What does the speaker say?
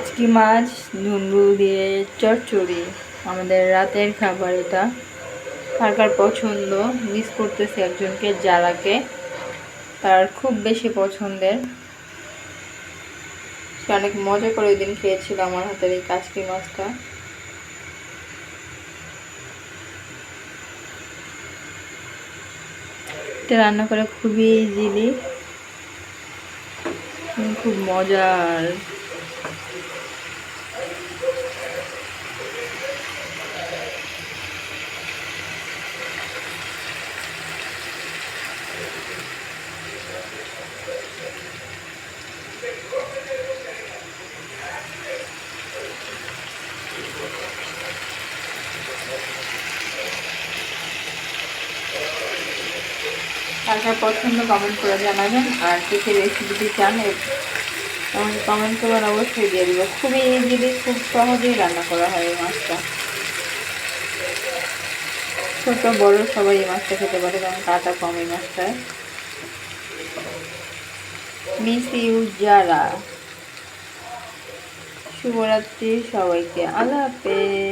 কাচকি মাছ ঝুনগুল দিয়ে চচ্চড়ি আমাদের রাতের খাবার। এটা কার কার পছন্দ? মিস করতেছি একজনকে, যারাকে তার খুব বেশি পছন্দের। সে অনেক মজা করে ওই দিন খেয়েছিল আমার হাতের এই কাচকি মাছটা। এটা রান্না করে খুবই ইজিলি, খুব মজার। কার পছন্দ কমেন্ট করে জানাবেন, আর কে কে রেসিপিটি চান এবং কমেন্ট করবেন, অবশ্যই দিয়ে দিব। খুবই ইজিলি, খুব সহজেই রান্না করা হয় এই মাছটা। ছোট বড় সবাই এই মাছটা খেতে পারে, কারণ কাটা কম এই মাছটায়। মিস ইউ যারা। শুভরাত্রি সবাইকে, আল্লাহ হাফেজ।